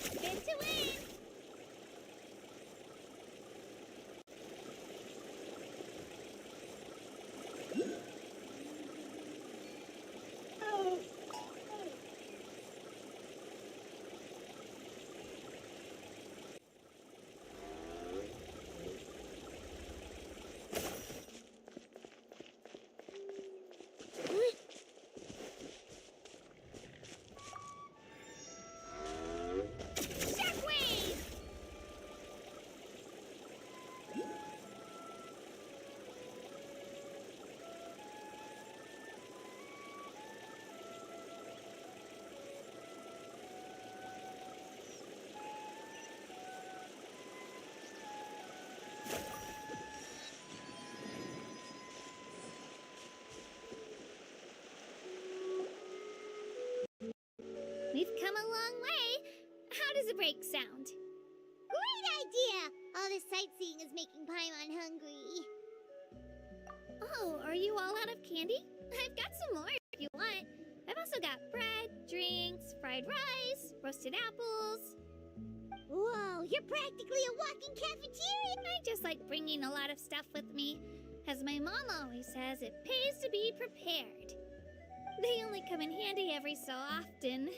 Spin to win! Shockwave! We've come a long way. How does a break sound? Great idea! All this sightseeing is making Paimon hungry. Oh, are you all out of candy? I've got some more if you want. I've also got bread, drinks, fried rice, roasted apples. Whoa, you're practically a walking cafeteria! I just like bringing a lot of stuff with me. As my mom always says, it pays to be prepared. They only come in handy every so often.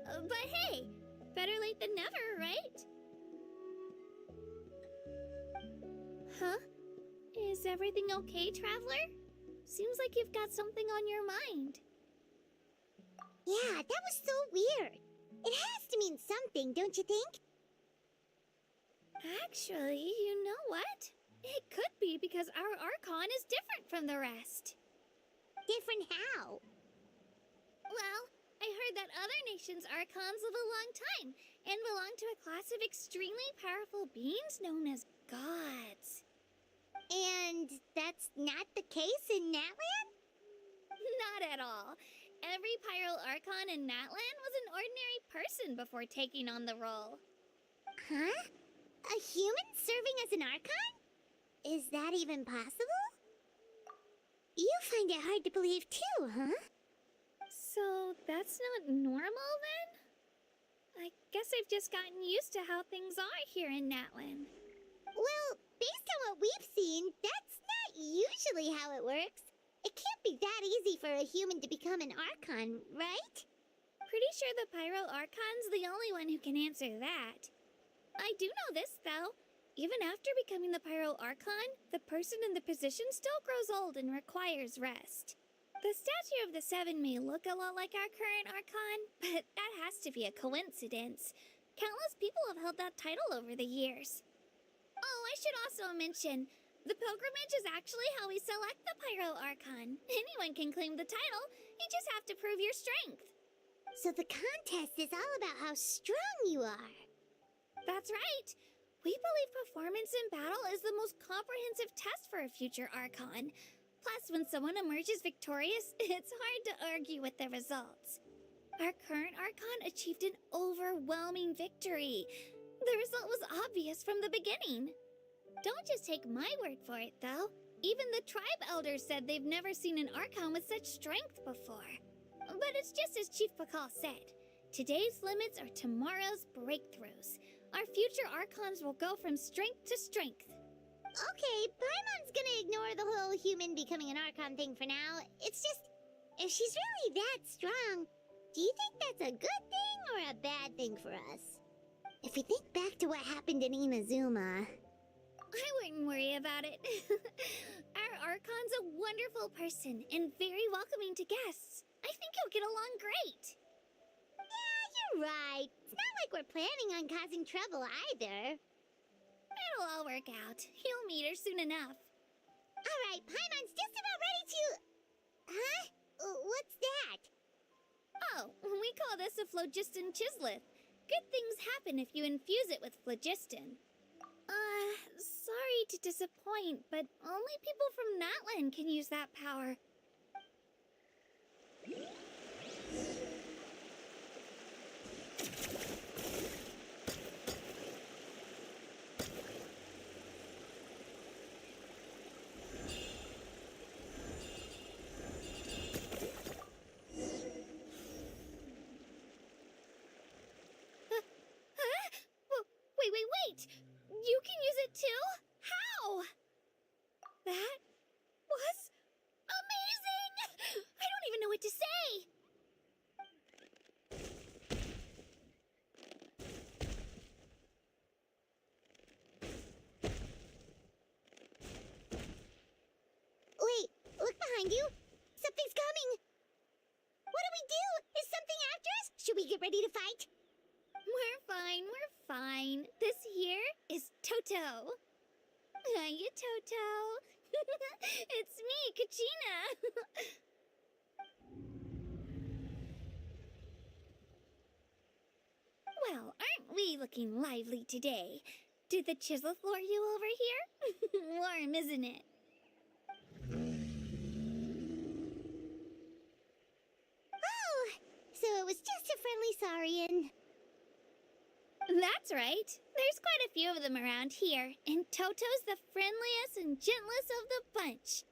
But hey, better late than never, right? Huh? Is everything okay, Traveler? Seems like you've got something on your mind. Yeah, that was so weird. It has to mean something, don't you think? Actually, you know what? It could be because our Archon is different from the rest. Different how? Well, I heard that other nations' Archons live a long time and belong to a class of extremely powerful beings known as gods. And that's not the case in Natlan? Not at all. Every Pyro Archon in Natlan was an ordinary person before taking on the role. Huh? A human serving as an Archon? Is that even possible? You find it hard to believe too, huh? So that's not normal then? I guess I've just gotten used to how things are here in Natlan. Well, based on what we've seen, that's not usually how it works. It can't be that easy for a human to become an Archon, right? Pretty sure the Pyro Archon's the only one who can answer that. I do know this, though. Even after becoming the Pyro Archon, the person in the position still grows old and requires rest. The statue of the Seven may look a lot like our current Archon, but that has to be a coincidence. Countless people have held that title over the years. Oh, I should also mention, the pilgrimage is actually how we select the Pyro Archon. Anyone can claim the title, you just have to prove your strength. So the contest is all about how strong you are. That's right. We believe performance in battle is the most comprehensive test for a future Archon. Plus, when someone emerges victorious, it's hard to argue with the results. Our current Archon achieved an overwhelming victory. The result was obvious from the beginning. Don't just take my word for it, though. Even the tribe elders said they've never seen an Archon with such strength before. But it's just as Chief Pakal said. Today's limits are tomorrow's breakthroughs. Our future Archons will go from strength to strength. Okay, Paimon's gonna ignore the whole human becoming an Archon thing for now. It's just, if she's really that strong, do you think that's a good thing or a bad thing for us? If we think back to what happened in Inazuma... I wouldn't worry about it. Our Archon's a wonderful person and very welcoming to guests. I think he'll get along great. Yeah, you're right. It's not like we're planning on causing trouble either. It'll all work out. You'll meet her soon enough. All right, Paimon's just about ready to... Huh? What's that? Oh, we call this a phlogiston chisleth. Good things happen if you infuse it with phlogiston. Sorry to disappoint, but only people from Natlan can use that power. you! Something's coming! What do we do? Is something after us? Should we get ready to fight? We're fine, we're fine. This here is Toto. Hiya, Toto. It's me, Kachina. Well, aren't we looking lively today? Did the chisel floor you over here? Warm, isn't it? Oh, so it was just a friendly saurian. That's right. There's quite a few of them around here, and Toto's the friendliest and gentlest of the bunch.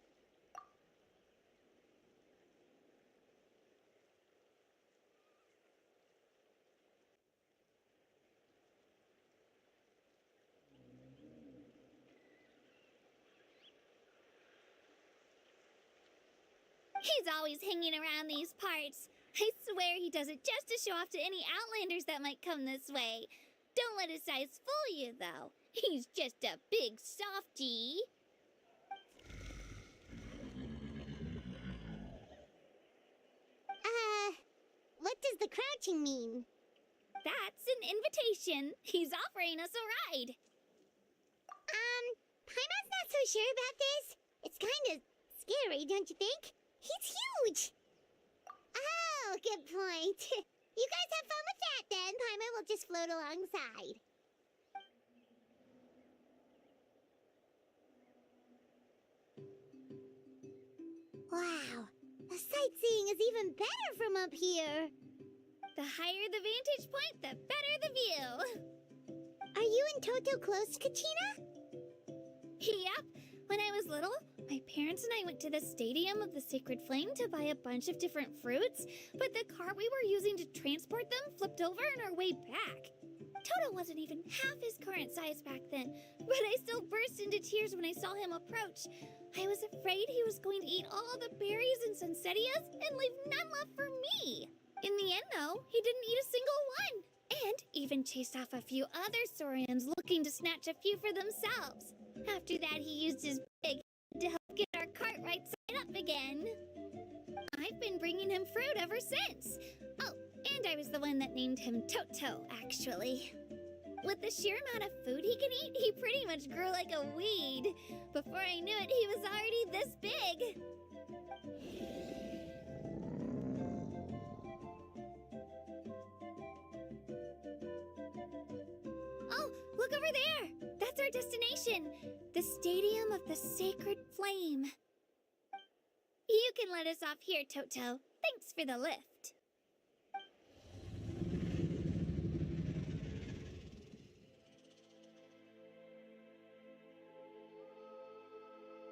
He's always hanging around these parts. I swear he does it just to show off to any outlanders that might come this way. Don't let his size fool you, though. He's just a big softie. What does the crouching mean? That's an invitation. He's offering us a ride. Paimon's not so sure about this. It's kind of scary, don't you think? He's huge! Oh, good point. You guys have fun with that, then. Paimon will just float alongside. Wow, the sightseeing is even better from up here. The higher the vantage point, the better the view. Are you and Toto close, Kachina? Yep. When I was little, my parents and I went to the Stadium of the Sacred Flame to buy a bunch of different fruits, but the cart we were using to transport them flipped over on our way back. Toto wasn't even half his current size back then, but I still burst into tears when I saw him approach. I was afraid he was going to eat all the berries and sunsettias and leave none left for me. In the end, though, he didn't eat a single one, and even chased off a few other saurians looking to snatch a few for themselves. After that, he used his big head to help get our cart right side up again. I've been bringing him fruit ever since. Oh, and I was the one that named him Toto, actually. With the sheer amount of food he can eat, he pretty much grew like a weed. Before I knew it, he was already this big. Oh, look over there! That's our destination! The Stadium of the Sacred Flame. You can let us off here, Toto. Thanks for the lift.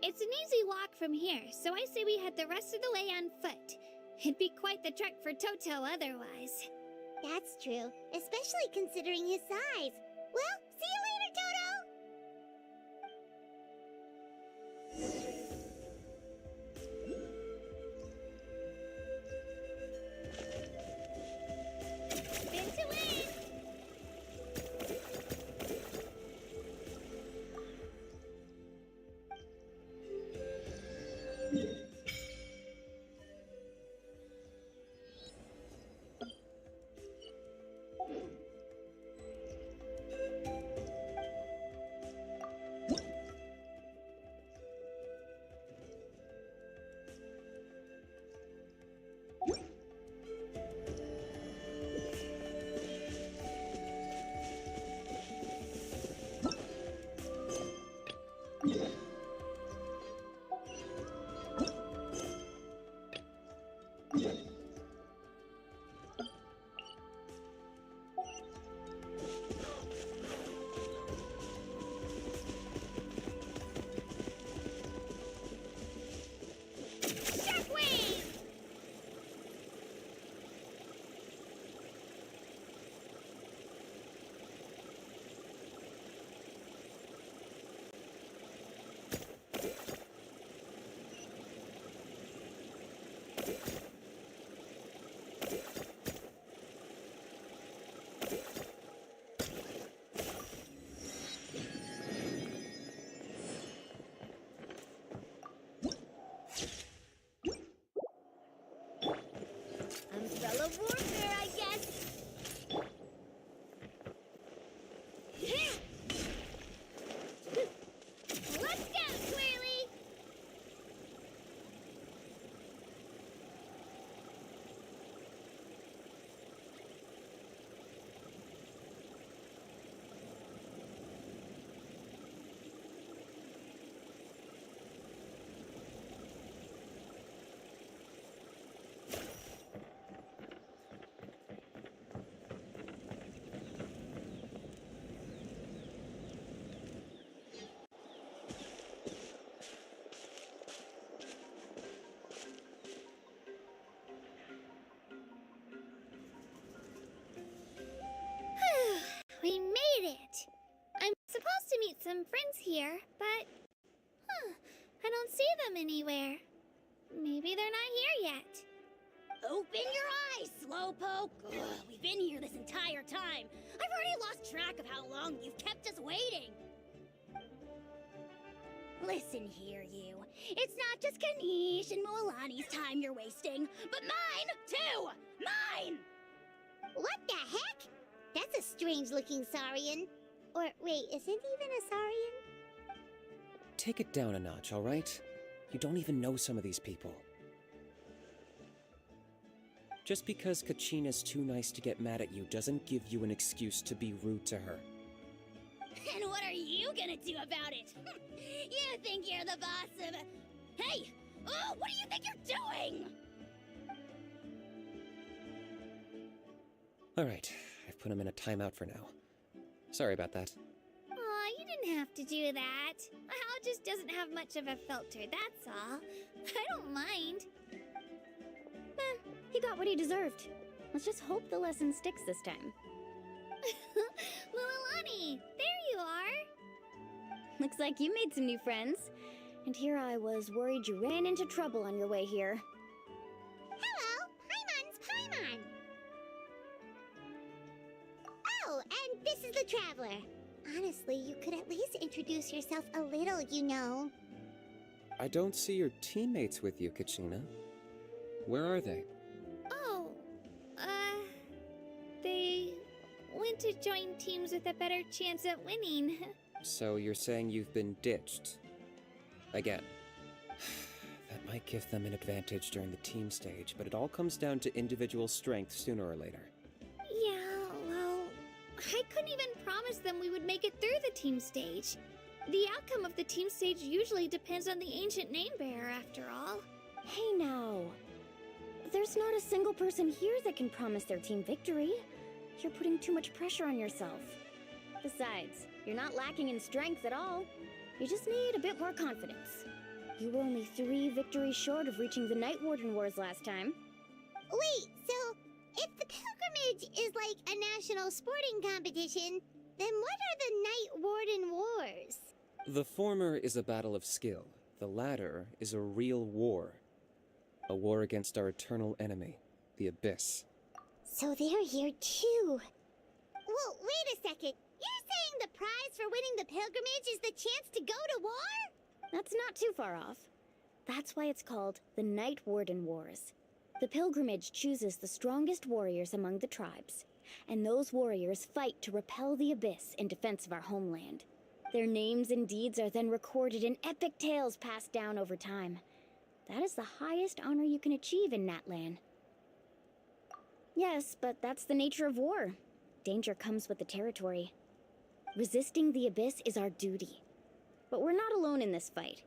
It's an easy walk from here, so I say we head the rest of the way on foot. It'd be quite the trek for Toto otherwise. That's true, especially considering his size. Well, see you later, Toto! Spin to win! of warfare, I guess. Let's go, Swirly! We made it! I'm supposed to meet some friends here, but... I don't see them anywhere. Maybe they're not here yet. Open your eyes, Slowpoke! Ugh, we've been here this entire time. I've already lost track of how long you've kept us waiting. Listen here, you. It's not just Kanish and Moalani's time you're wasting, but mine, too! Mine! What the heck? That's a strange-looking Saurian. Or, wait, is it even a Saurian? Take it down a notch, all right? You don't even know some of these people. Just because Kachina's too nice to get mad at you doesn't give you an excuse to be rude to her. And what are you gonna do about it? You think you're the boss of... Hey! Oh, what do you think you're doing? All right, I've put him in a timeout for now. Sorry about that. Aw, you didn't have to do that. My house just doesn't have much of a filter, that's all. I don't mind. He got what he deserved. Let's just hope the lesson sticks this time. Mualani, there you are. Looks like you made some new friends. And here I was worried you ran into trouble on your way here. Hello, Paimon's Paimon. Oh, and this is the Traveler. Honestly, you could at least introduce yourself a little, you know. I don't see your teammates with you, Kachina. Where are they? Oh, they went to join teams with a better chance at winning. So you're saying you've been ditched? Again. That might give them an advantage during the team stage, but it all comes down to individual strength sooner or later. Yeah, well, I couldn't even promise them we would make it through the team stage. The outcome of the team stage usually depends on the ancient name bearer, after all. Hey now. There's not a single person here that can promise their team victory. You're putting too much pressure on yourself. Besides, you're not lacking in strength at all. You just need a bit more confidence. You were only 3 victories short of reaching the Night Warden Wars last time. Wait, so if the pilgrimage is like a national sporting competition, then what are the Night Warden Wars? The former is a battle of skill. The latter is a real war. A war against our eternal enemy, the Abyss. So they're here too. Well, wait a second. You're saying the prize for winning the pilgrimage is the chance to go to war? That's not too far off. That's why it's called the Night Warden Wars. The pilgrimage chooses the strongest warriors among the tribes, and those warriors fight to repel the Abyss in defense of our homeland. Their names and deeds are then recorded in epic tales passed down over time. That is the highest honor you can achieve in Natlan. Yes, but that's the nature of war. Danger comes with the territory. Resisting the Abyss is our duty. But we're not alone in this fight.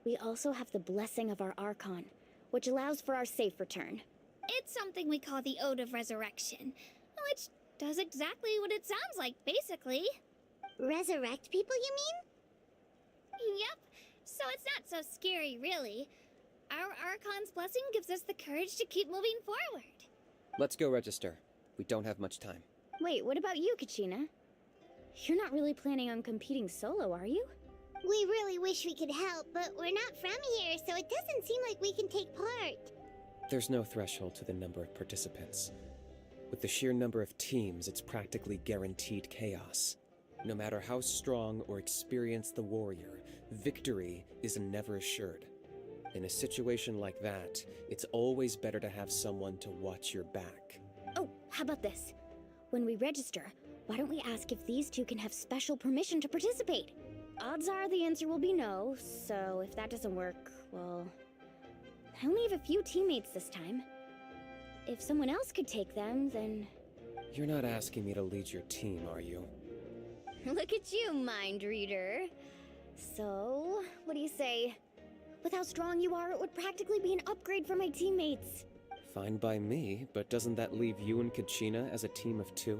We also have the blessing of our Archon, which allows for our safe return. It's something we call the Ode of Resurrection, which does exactly what it sounds like, basically. Resurrect people, you mean? Yep, so it's not so scary, really. Our Archon's blessing gives us the courage to keep moving forward. Let's go register. We don't have much time. Wait, what about you, Kachina? You're not really planning on competing solo, are you? We really wish we could help, but we're not from here, so it doesn't seem like we can take part. There's no threshold to the number of participants. With the sheer number of teams, it's practically guaranteed chaos. No matter how strong or experienced the warrior, victory is never assured. In a situation like that, it's always better to have someone to watch your back. Oh, how about this? When we register, why don't we ask if these two can have special permission to participate? Odds are the answer will be no, so if that doesn't work, well... I only have a few teammates this time. If someone else could take them, then... You're not asking me to lead your team, are you? Look at you, mind reader. So, what do you say? With how strong you are, it would practically be an upgrade for my teammates. Fine by me, but doesn't that leave you and Kachina as a team of 2?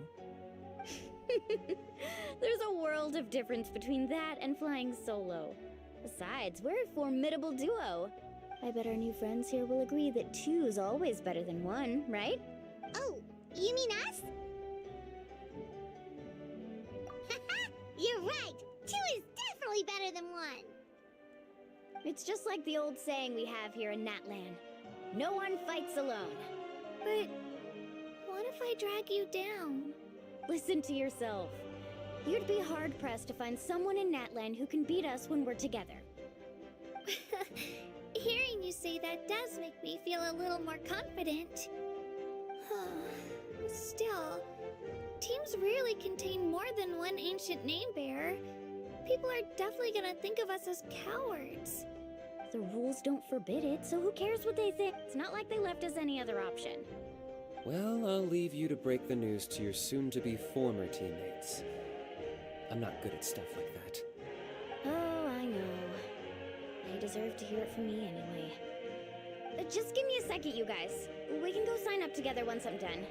There's a world of difference between that and flying solo. Besides, we're a formidable duo. I bet our new friends here will agree that 2's always better than 1, right? Oh, you mean us? You're right! 2 is definitely better than 1! It's just like the old saying we have here in Natlan. No one fights alone. But what if I drag you down? Listen to yourself. You'd be hard-pressed to find someone in Natlan who can beat us when we're together. Hearing you say that does make me feel a little more confident. Still, teams rarely contain more than one ancient name-bearer. People are definitely gonna think of us as cowards. The rules don't forbid it, so who cares what they think? It's not like they left us any other option. Well, I'll leave you to break the news to your soon-to-be former teammates. I'm not good at stuff like that. Oh, I know. They deserve to hear it from me anyway. Just give me a second, you guys. We can go sign up together once I'm done.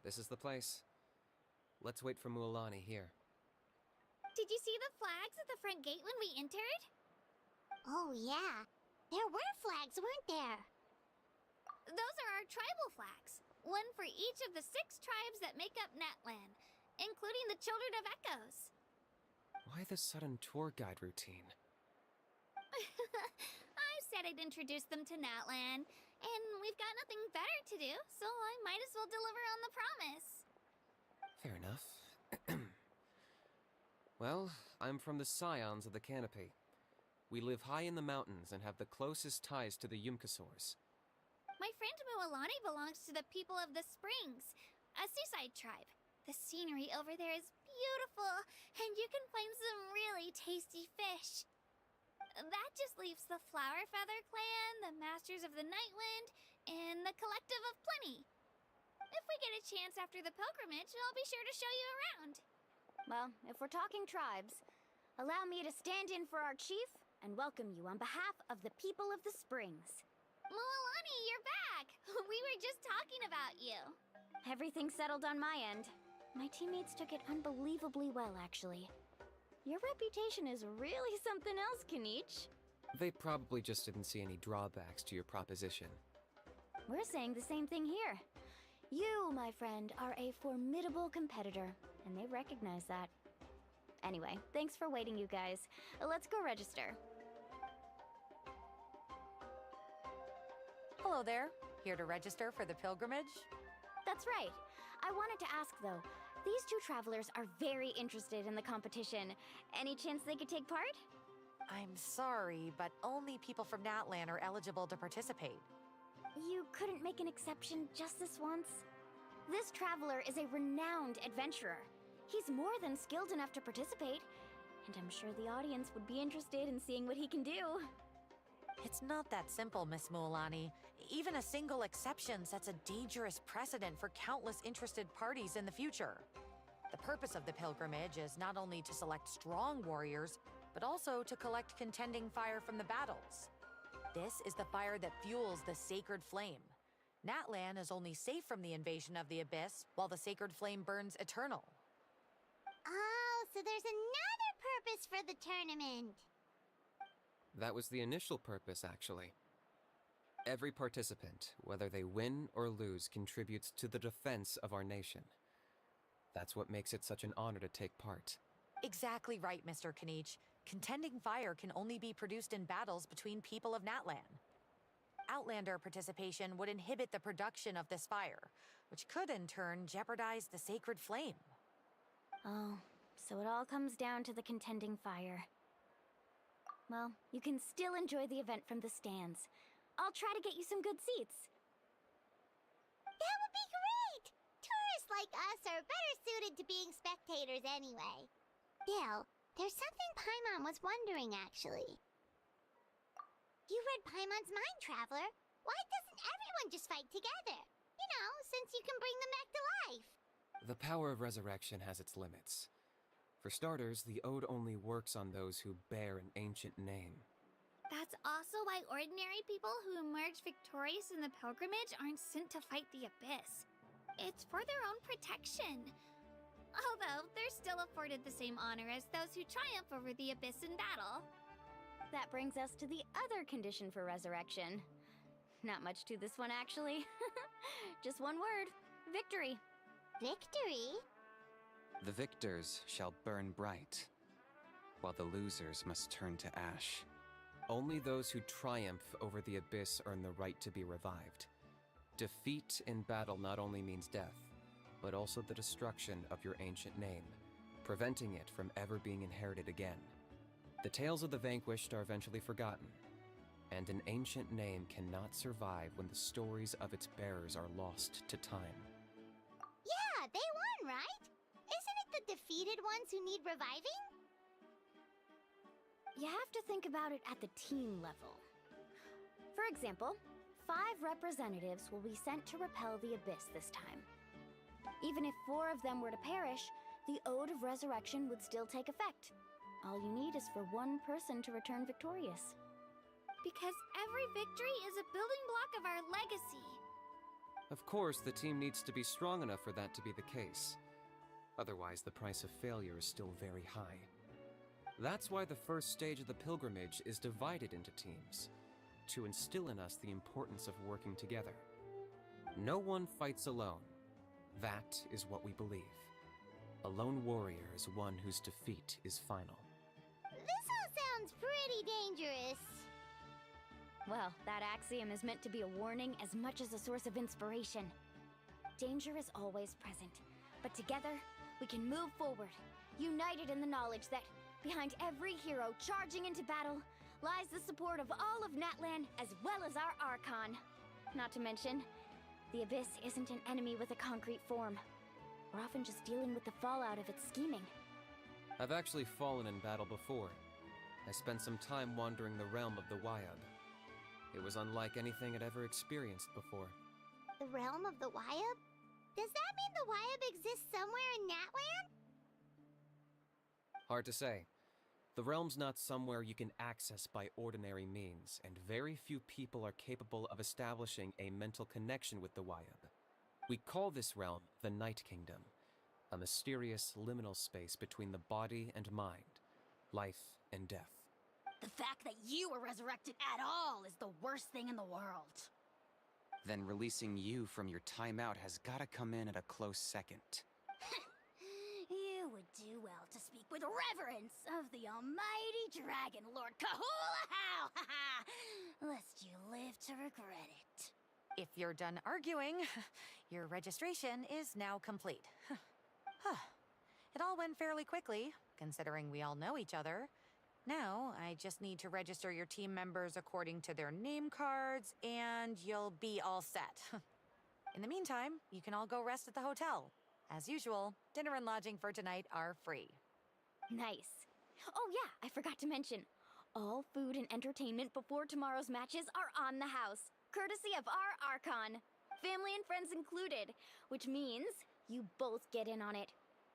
This is the place. Let's wait for Mualani here. Did you see the flags at the front gate when we entered? Oh, yeah. There were flags, weren't there? Those are our tribal flags. One for each of the 6 tribes that make up Natlan, including the Children of Echoes. Why the sudden tour guide routine? I said I'd introduce them to Natlan, and we've got nothing better to do, so I might as well deliver on the promise. Fair enough. Well, I'm from the Scions of the Canopy. We live high in the mountains and have the closest ties to the Yumkasaurs. My friend Mualani belongs to the people of the Springs, a seaside tribe. The scenery over there is beautiful, and you can find some really tasty fish. That just leaves the Flower Feather Clan, the Masters of the Nightwind, and the Collective of Plenty. If we get a chance after the pilgrimage, I'll be sure to show you around. Well, if we're talking tribes, allow me to stand in for our chief and welcome you on behalf of the people of the Springs. Mualani, you're back! We were just talking about you. Everything's settled on my end. My teammates took it unbelievably well, actually. Your reputation is really something else, Kanich. They probably just didn't see any drawbacks to your proposition. We're saying the same thing here. You, my friend, are a formidable competitor, and they recognize that. Anyway, thanks for waiting, you guys. Let's go register. Hello there. Here to register for the pilgrimage? That's right. I wanted to ask, though. These 2 travelers are very interested in the competition. Any chance they could take part? I'm sorry, but only people from Natlan are eligible to participate. You couldn't make an exception just this once? This traveler is a renowned adventurer. He's more than skilled enough to participate, and I'm sure the audience would be interested in seeing what he can do. It's not that simple, Miss Mualani. Even a single exception sets a dangerous precedent for countless interested parties in the future. The purpose of the pilgrimage is not only to select strong warriors, but also to collect contending fire from the battles. This is the fire that fuels the sacred flame. Natlan is only safe from the invasion of the Abyss, while the sacred flame burns eternal. Oh, so there's another purpose for the tournament. That was the initial purpose, actually. Every participant, whether they win or lose, contributes to the defense of our nation. That's what makes it such an honor to take part. Exactly right, Mr. Kanich. Contending fire can only be produced in battles between people of Natlan. Outlander participation would inhibit the production of this fire, which could in turn jeopardize the sacred flame. Oh, so it all comes down to the contending fire. Well, you can still enjoy the event from the stands. I'll try to get you some good seats. That would be great! Tourists like us are better suited to being spectators anyway. Still, there's something Paimon was wondering, actually. You read Paimon's mind, Traveler. Why doesn't everyone just fight together? You know, since you can bring them back to life. The power of resurrection has its limits. For starters, the ode only works on those who bear an ancient name. That's also why ordinary people who emerge victorious in the pilgrimage aren't sent to fight the abyss. It's for their own protection. Although, they're still afforded the same honor as those who triumph over the abyss in battle. That brings us to the other condition for resurrection. Not much to this one, actually. Just one word. Victory. Victory? The victors shall burn bright, while the losers must turn to ash. Only those who triumph over the abyss earn the right to be revived. Defeat in battle not only means death, but also the destruction of your ancient name, preventing it from ever being inherited again. The tales of the vanquished are eventually forgotten, and an ancient name cannot survive when the stories of its bearers are lost to time. Yeah, they won, right? Isn't it the defeated ones who need reviving? You have to think about it at the team level. For example, 5 representatives will be sent to repel the abyss this time. Even if 4 of them were to perish, the Ode of Resurrection would still take effect. All you need is for 1 person to return victorious. Because every victory is a building block of our legacy. Of course, the team needs to be strong enough for that to be the case. Otherwise, the price of failure is still very high. That's why the first stage of the pilgrimage is divided into teams, to instill in us the importance of working together. No one fights alone. That is what we believe. A lone warrior is one whose defeat is final. This all sounds pretty dangerous. Well, that axiom is meant to be a warning as much as a source of inspiration. Danger is always present, but together, we can move forward, united in the knowledge that behind every hero charging into battle lies the support of all of Natlan as well as our Archon. Not to mention, the Abyss isn't an enemy with a concrete form. We're often just dealing with the fallout of its scheming. I've actually fallen in battle before. I spent some time wandering the realm of the Wyab. It was unlike anything I'd ever experienced before. The realm of the Wyab? Does that mean the Wyab exists somewhere in Natlan? Hard to say. The realm's not somewhere you can access by ordinary means, and very few people are capable of establishing a mental connection with the Wyab. We call this realm the Night Kingdom, a mysterious liminal space between the body and mind, life and death. The fact that you were resurrected at all is the worst thing in the world. Then releasing you from your timeout has gotta come in at a close second. You would do well to speak with reverence of the almighty Dragon Lord Kahula How! Lest you live to regret it. If you're done arguing, your registration is now complete. It all went fairly quickly, considering we all know each other. Now, I just need to register your team members according to their name cards, and you'll be all set. In the meantime, you can all go rest at the hotel. As usual, dinner and lodging for tonight are free. Nice. Oh yeah, I forgot to mention. All food and entertainment before tomorrow's matches are on the house, courtesy of our Archon. Family and friends included, which means you both get in on it.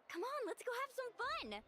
Come on, let's go have some fun!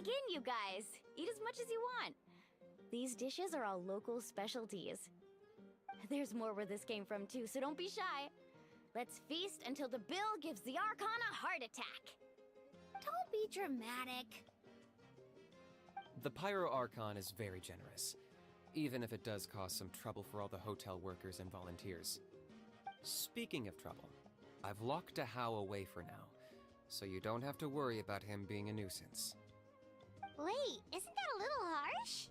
Dig in, you guys. Eat as much as you want. These dishes are all local specialties. There's more where this came from, too, so don't be shy. Let's feast until the bill gives the Archon a heart attack. Don't be dramatic. The Pyro Archon is very generous, even if it does cause some trouble for all the hotel workers and volunteers. Speaking of trouble, I've locked a How away for now, so you don't have to worry about him being a nuisance. Wait, isn't that a little harsh?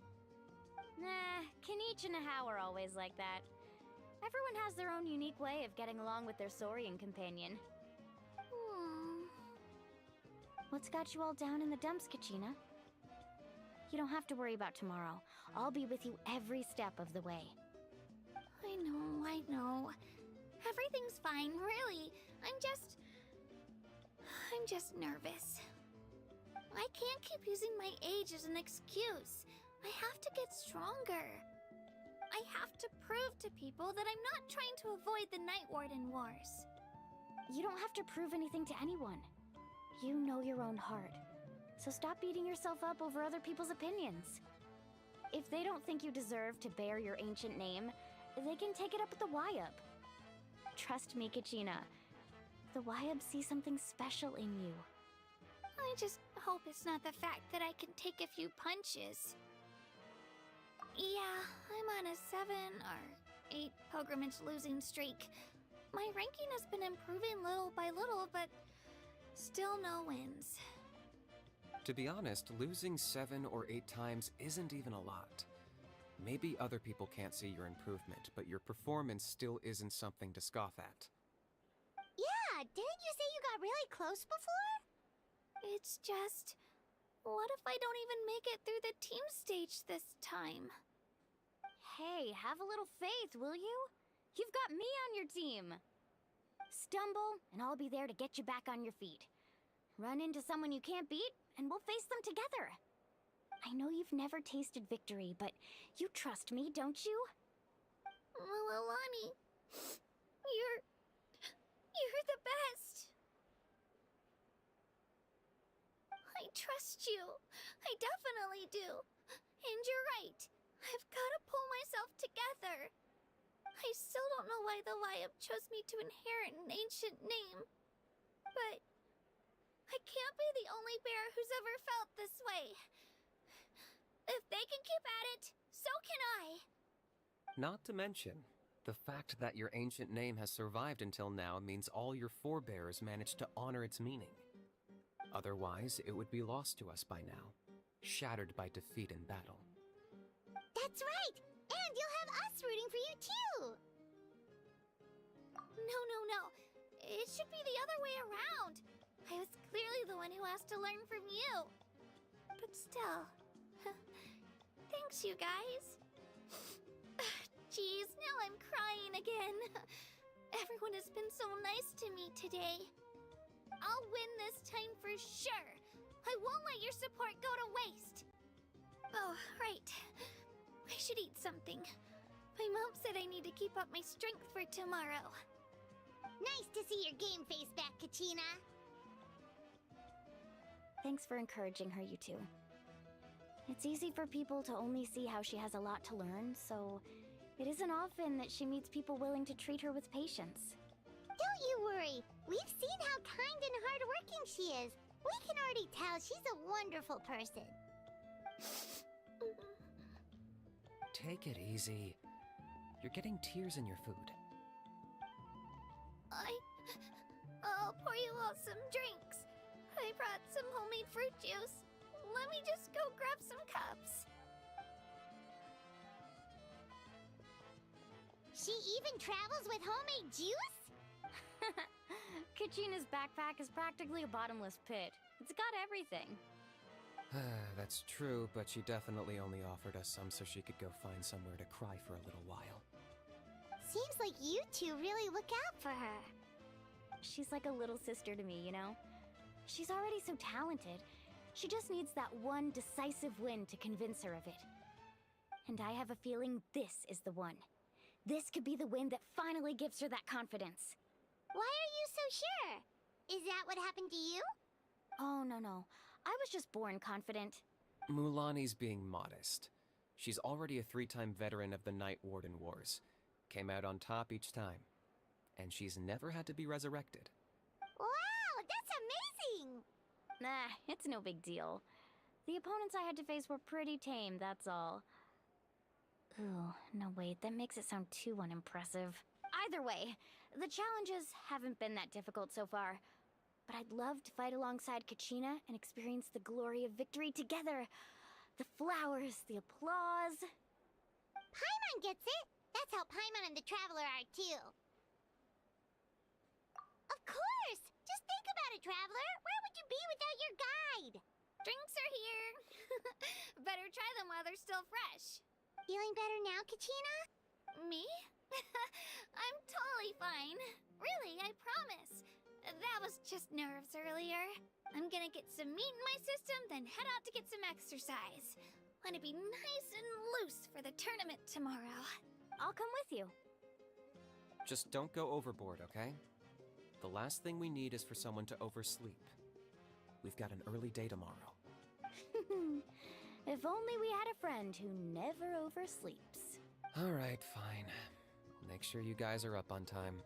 Nah, Kinich and Ahau are always like that. Everyone has their own unique way of getting along with their Saurian companion. What's got you all down in the dumps, Kachina? You don't have to worry about tomorrow. I'll be with you every step of the way. I know. Everything's fine, really. I'm just nervous. I can't keep using my age as an excuse. I have to get stronger. I have to prove to people that I'm not trying to avoid the Night Warden Wars. You don't have to prove anything to anyone. You know your own heart. So stop beating yourself up over other people's opinions. If they don't think you deserve to bear your ancient name, they can take it up with the Wyub. Trust me, Kachina. The Wyub see something special in you. I just hope it's not the fact that I can take a few punches. Yeah, I'm on a 7 or 8 pilgrimage losing streak. My ranking has been improving little by little, but still no wins. To be honest, losing 7 or 8 times isn't even a lot. Maybe other people can't see your improvement, but your performance still isn't something to scoff at. Yeah, didn't you say you got really close before? It's just... what if I don't even make it through the team stage this time? Hey, have a little faith, will you? You've got me on your team. Stumble, and I'll be there to get you back on your feet. Run into someone you can't beat, and we'll face them together. I know you've never tasted victory, but you trust me, don't you? Well, Alani, you're the best. I trust you. I definitely do. And you're right. I've got to pull myself together. I still don't know why the Wyub chose me to inherit an ancient name. But I can't be the only bear who's ever felt this way. If they can keep at it, so can I. Not to mention, the fact that your ancient name has survived until now means all your forebears managed to honor its meaning. Otherwise, it would be lost to us by now, shattered by defeat in battle. That's right! And you'll have us rooting for you too! No. It should be the other way around. I was clearly the one who asked to learn from you. But still... Thanks, you guys. Geez, now I'm crying again. Everyone has been so nice to me today. I'll win this time for sure. I won't let your support go to waste. Oh, right. I should eat something. My mom said I need to keep up my strength for tomorrow. Nice to see your game face back, Kachina. Thanks for encouraging her, you two. It's easy for people to only see how she has a lot to learn, so it isn't often that she meets people willing to treat her with patience. Don't you worry. We've seen how kind and hardworking she is. We can already tell she's a wonderful person. Take it easy. You're getting tears in your food. I'll pour you all some drinks. I brought some homemade fruit juice. Let me just go grab some cups. She even travels with homemade juice? Kachina's backpack is practically a bottomless pit. It's got everything. That's true, but she definitely only offered us some so she could go find somewhere to cry for a little while. Seems like you two really look out for her. She's like a little sister to me, you know? She's already so talented. She just needs that one decisive win to convince her of it. And I have a feeling this is the one. This could be the win that finally gives her that confidence. Why are you so sure? Is that what happened to you? Oh, no. I was just born confident. Mulani's being modest. She's already a 3-time veteran of the Night Warden Wars. Came out on top each time. And she's never had to be resurrected. Wow, that's amazing! Nah, it's no big deal. The opponents I had to face were pretty tame, that's all. Ooh, no wait, that makes it sound too unimpressive. Either way, the challenges haven't been that difficult so far. But I'd love to fight alongside Kachina and experience the glory of victory together. The flowers, the applause. Paimon gets it! That's how Paimon and the Traveler are too. Of course! Just think about it, Traveler! Where would you be without your guide? Drinks are here. Better try them while they're still fresh. Feeling better now, Kachina? Me? I'm totally fine. Really, I promise. That was just nerves earlier. I'm gonna get some meat in my system, then head out to get some exercise. Want to be nice and loose for the tournament tomorrow. I'll come with you. Just don't go overboard, okay? The last thing we need is for someone to oversleep. We've got an early day tomorrow. If only we had a friend who never oversleeps. Alright, fine. I'll make sure you guys are up on time.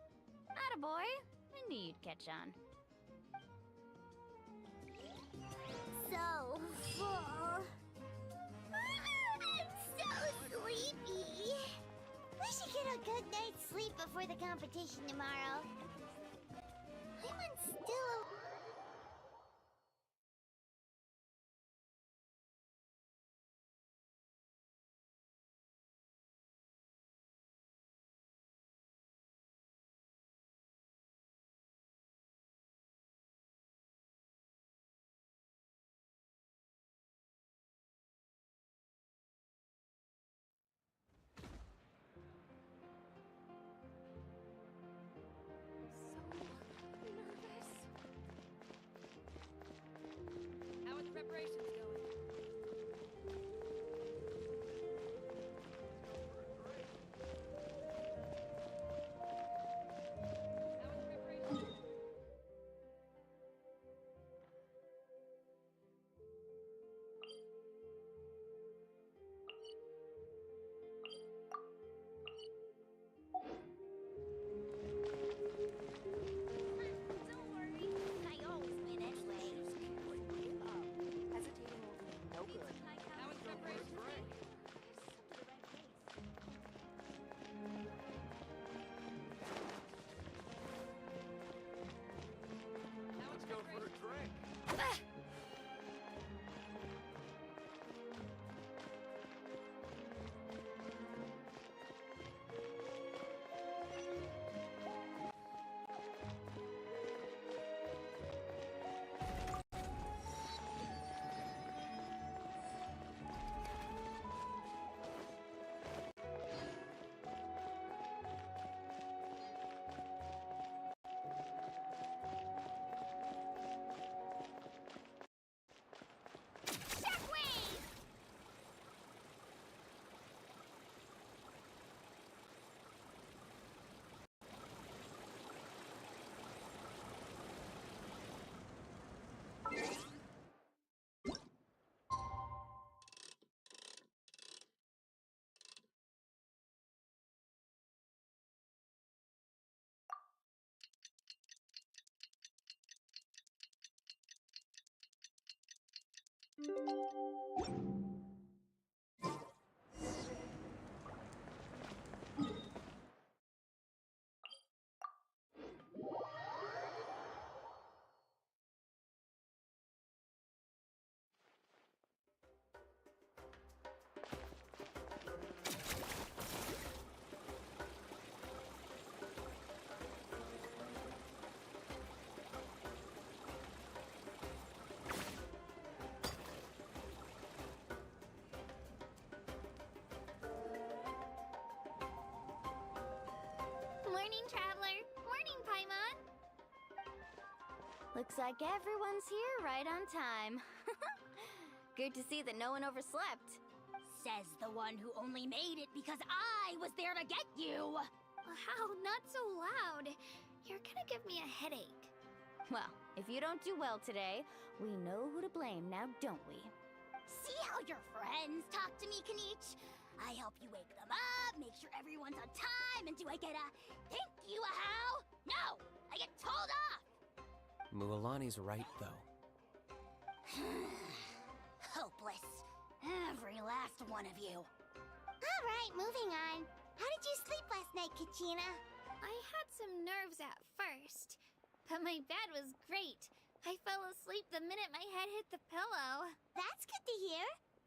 Attaboy. I knew you'd catch on. So full. I'm so sleepy. We should get a good night's sleep before the competition tomorrow. Paimon's still How are the preparations going? Don't worry. I always win anyway. Hesitating will do no good. How are the preparations going? Let's go for a drink. Morning, Traveler. Morning, Paimon. Looks like everyone's here right on time. Good to see that no one overslept. Says the one who only made it because I was there to get you! How? Not so loud. You're gonna give me a headache. Well, If you don't do well today, we know who to blame now, don't we? See how your friends talk to me, Kanich? I help you wake them up, make sure everyone's on time, and do I get a thank you a how? No! I get told off! Mualani's right, though. Hopeless. Every last one of you. Alright, moving on. How did you sleep last night, Kachina? I had some nerves at first, but my bed was great. I fell asleep the minute my head hit the pillow. That's good to hear.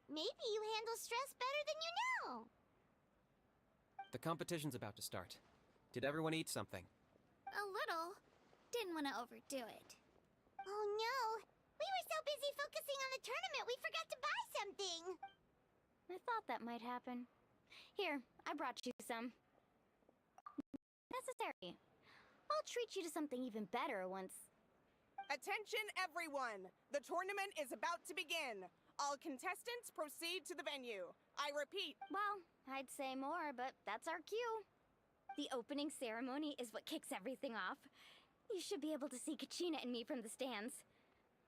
Maybe you handle stress better than you know. The competition's about to start. Did everyone eat something? A little. Didn't want to overdo it. Oh no! We were so busy focusing on the tournament, we forgot to buy something. I thought that might happen. Here, I brought you some. Necessary. I'll treat you to something even better once. Attention, everyone! The tournament is about to begin. All contestants proceed to the venue. I repeat. Well, I'd say more, but that's our cue. The opening ceremony is what kicks everything off. You should be able to see Kachina and me from the stands.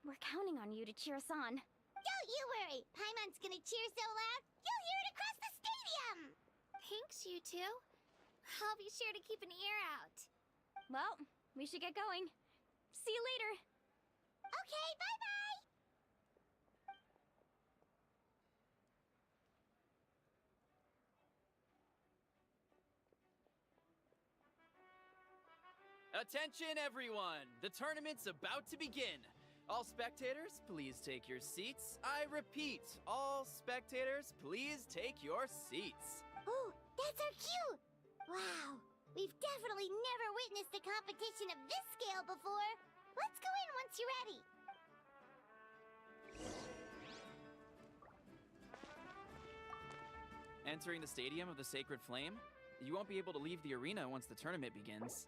We're counting on you to cheer us on. Don't you worry! Paimon's gonna cheer so loud, you'll hear it across the stadium! Thanks, you two. I'll be sure to keep an ear out. Well, we should get going. See you later. Okay, bye-bye! Attention everyone! The tournament's about to begin! All spectators, please take your seats. I repeat, all spectators, please take your seats. Oh, that's our cue! Wow, we've definitely never witnessed a competition of this scale before. Let's go in once you're ready. Entering the Stadium of the Sacred Flame, you won't be able to leave the arena once the tournament begins.